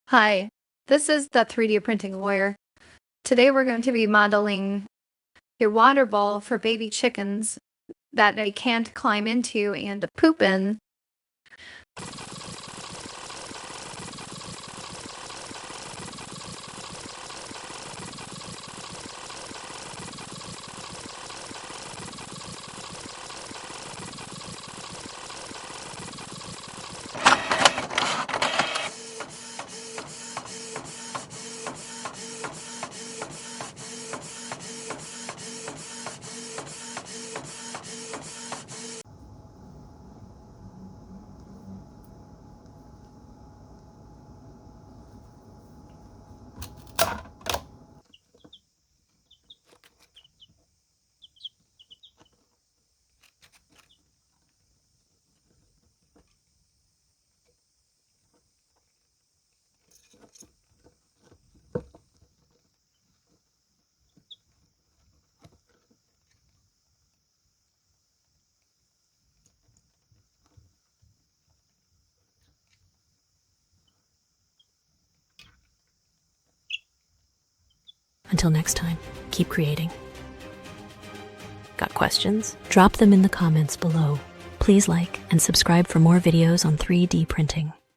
Hi, this is the 3D printing lawyer. Today we're going to be modeling your water bowl for baby chickens that they can't climb into and poop in. Until next time, keep creating. Got questions? Drop them in the comments below. Please like and subscribe for more videos on 3D printing.